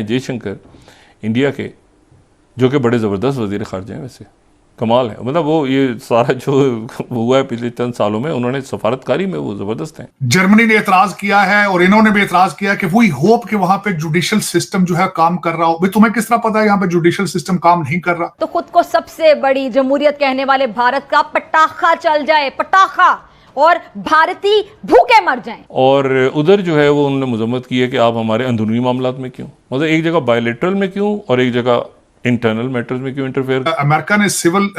Jaishankar India के, जो कि बड़े ज़बरदस्त वज़ीर ख़ारजा हैं, वैसे कमाल है, मतलब वो ये सारा जो हुआ है पिछले चंद सालों में, उन्होंने सफारतकारी में वो ज़बरदस्त हैं। जर्मनी ने एतराज किया है और इन्होंने भी एतराज किया कि वी होप कि वहां पे जुडिशियल सिस्टम जो है काम कर रहा हो। भाई तुम्हें किस तरह पता है यहाँ पे जुडिशियल सिस्टम काम नहीं कर रहा? तो खुद को सबसे बड़ी जमहूरियत कहने वाले भारत का पटाखा चल जाए, पटाखा, और भारतीय भूखे मर जाएं। और उधर जो है वो उन्होंने मजम्मत की है कि आप हमारे अंदरूनी मामलात में क्यों, मतलब एक जगह बायलेटरल में क्यों और एक जगह इंटरनल मैटर्स में क्यों इंटरफेयर। अमेरिका ने सिविल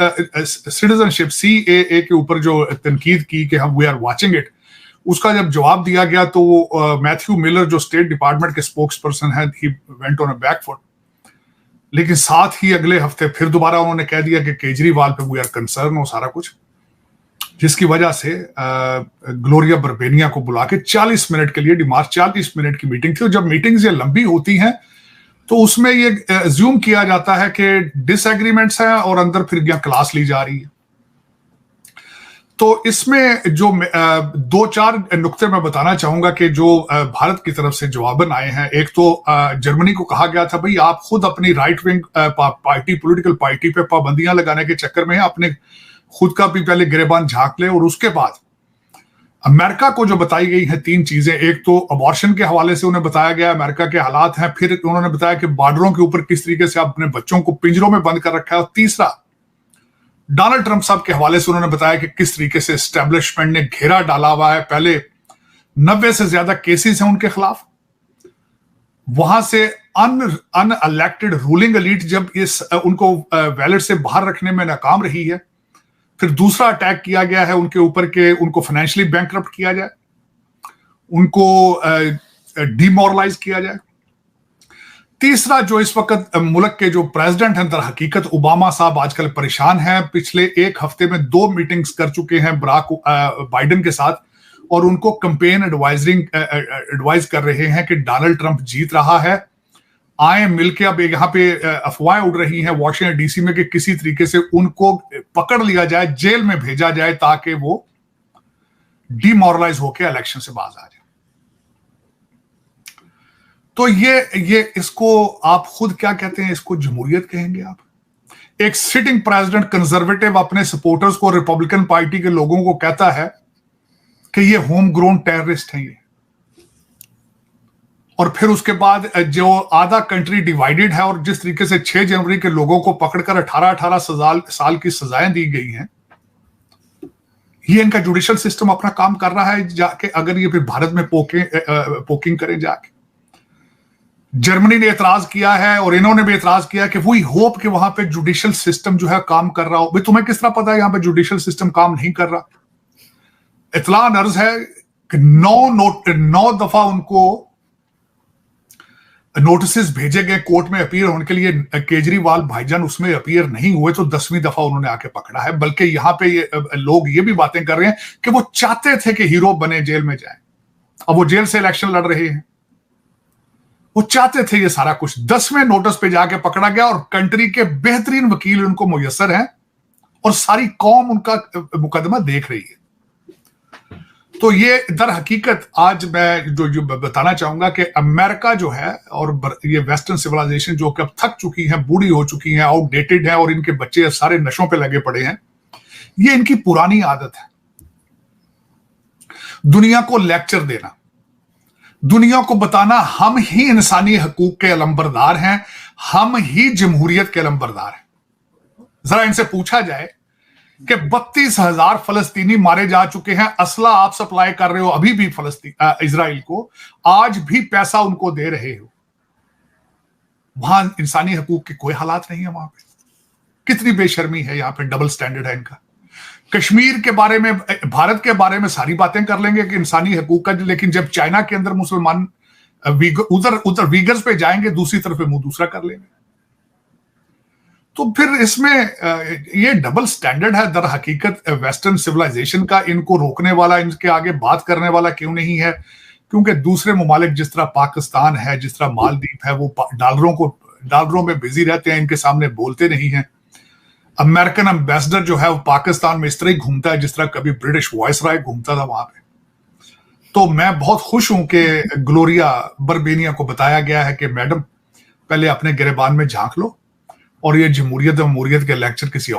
सिटीजनशिप CAA के ऊपर जो तनकीद की कि हम वी आर वाचिंग इट, उसका जब जवाब दिया गया तो मैथ्यू मिलर जो स्टेट डिपार्टमेंट के स्पोक्स पर्सन है, he went on a back foot. लेकिन साथ ही अगले हफ्ते फिर दोबारा उन्होंने कह दिया कि केजरीवाल पे वी आर कंसर्न हो सारा कुछ, जिसकी वजह से ग्लोरिया बर्बेनिया को बुला के 40 मिनट के लिए डिमार्च 40 मिनट की मीटिंग थी। और जब मीटिंग्स ये लंबी होती हैं तो उसमें ये अज्यूम किया जाता है कि डिसएग्रीमेंट्स हैं और अंदर फिर यहाँ क्लास ली जा रही है। तो इसमें जो 2-4 नुक्ते मैं बताना चाहूंगा कि जो भारत की तरफ से जवाबन आए हैं। एक तो जर्मनी को कहा गया था भाई आप खुद अपनी right wing party, political party पे पाबंदियां लगाने के चक्कर में अपने खुद का भी पहले गिरेबान झांक ले। और उसके बाद अमेरिका को जो बताई गई है 3 चीजें, एक तो अबॉर्शन के हवाले से उन्हें बताया गया अमेरिका के हालात हैं, फिर उन्होंने बताया कि बॉर्डरों के ऊपर किस तरीके से अपने बच्चों को पिंजरों में बंद कर रखा है, और तीसरा डोनाल्ड ट्रंप साहब के हवाले से उन्होंने बताया कि किस तरीके से एस्टेब्लिशमेंट ने घेरा डाला हुआ है। पहले 90 से ज्यादा केसेस हैं उनके खिलाफ, वहां से अनइलेक्टेड रूलिंग एलीट जब इस उनको वैलेट से बाहर रखने में नाकाम रही है, फिर दूसरा अटैक किया गया है उनके ऊपर के उनको फाइनेंशियली बैंकरप्ट किया जाए, उनको डिमोरलाइज किया जाए। तीसरा जो इस वक्त मुल्क के जो प्रेसिडेंट हैं, दर हकीकत ओबामा साहब आजकल परेशान हैं। पिछले 1 हफ्ते में 2 मीटिंग्स कर चुके हैं बाइडेन के साथ, और उनको कैंपेन एडवाइज कर रहे हैं कि डोनाल्ड ट्रंप जीत रहा है, आए मिलके। अब यहाँ पे अफवाहें उड़ रही हैं वॉशिंगटन DC में कि किसी तरीके से उनको पकड़ लिया जाए, जेल में भेजा जाए, ताकि वो डिमोरलाइज होकर इलेक्शन से बाज आ जाए। तो ये इसको आप खुद क्या कहते हैं? इसको जमहूरियत कहेंगे आप? एक सिटिंग प्रेसिडेंट कंजर्वेटिव अपने सपोर्टर्स को, रिपब्लिकन पार्टी के लोगों को कहता है कि ये होम ग्रोन टेररिस्ट हैं ये, और फिर उसके बाद जो आधा कंट्री डिवाइडेड है और जिस तरीके से 6 जनवरी के लोगों को पकड़कर 18-18 साल की सजाएं दी गई हैं, ये इनका जुडिशियल सिस्टम अपना काम कर रहा है जाके, अगर ये फिर भारत में पोकिंग करें जाके। जर्मनी ने एतराज किया है और इन्होंने भी एतराज किया कि वी होप कि वहां पे जुडिशियल सिस्टम जो है काम कर रहा हो। भाई तुम्हें किस तरह पता है यहाँ पे जुडिशियल सिस्टम काम नहीं कर रहा? इतला अर्ज है कि 9 दफा उनको नोटिस भेजे गए कोर्ट में अपीयर होने के लिए। केजरीवाल भाईजान उसमें अपीयर नहीं हुए तो 10वीं दफा उन्होंने आके पकड़ा है। बल्कि यहां पे लोग ये भी बातें कर रहे हैं कि वो चाहते थे कि हीरो बने, जेल में जाए, अब वो जेल से इलेक्शन लड़ रहे हैं। वो चाहते थे ये सारा कुछ, 10वें नोटिस पे जाके पकड़ा गया, और कंट्री के बेहतरीन वकील उनको मुयस्सर हैं और सारी कौम उनका मुकदमा देख रही है। तो ये दर हकीकत आज मैं जो बताना चाहूंगा कि अमेरिका जो है और ये वेस्टर्न सिविलाइजेशन जो कि अब थक चुकी है, बूढ़ी हो चुकी है, आउटडेटेड है, और इनके बच्चे सारे नशों पे लगे पड़े हैं, ये इनकी पुरानी आदत है दुनिया को लेक्चर देना, दुनिया को बताना हम ही इंसानी हकूक के अलंबरदार हैं, हम ही जमहूरियत के अलंबरदार हैं। जरा इनसे पूछा जाए कि 32,000 फलस्तीनी मारे जा चुके हैं, असला आप सप्लाई कर रहे हो अभी भी इजराइल को, आज भी पैसा उनको दे रहे हो, वहां इंसानी हकूक के कोई हालात नहीं है वहां पे। कितनी बेशर्मी है, यहां पे डबल स्टैंडर्ड है इनका। कश्मीर के बारे में, भारत के बारे में सारी बातें कर लेंगे कि इंसानी हकूक का, लेकिन जब चाइना के अंदर मुसलमान उधर वीगर्स पे जाएंगे, दूसरी तरफ मुंह दूसरा कर लेंगे। तो फिर इसमें ये डबल स्टैंडर्ड है दर हकीकत वेस्टर्न सिविलाइजेशन का। इनको रोकने वाला, इनके आगे बात करने वाला क्यों नहीं है? क्योंकि दूसरे ममालिक जिस तरह पाकिस्तान है, जिस तरह मालदीव है, वो डॉलरों में बिजी रहते हैं, इनके सामने बोलते नहीं हैं। अमेरिकन एम्बेसडर जो है वो पाकिस्तान में इस तरह ही घूमता है जिस तरह कभी ब्रिटिश वायसराय घूमता था वहां पे। तो मैं बहुत खुश हूं कि ग्लोरिया बर्बेनिया को बताया गया है कि मैडम पहले अपने गिरेबान में झांक लो और ये जमहूरियत के लेक्चर किसी और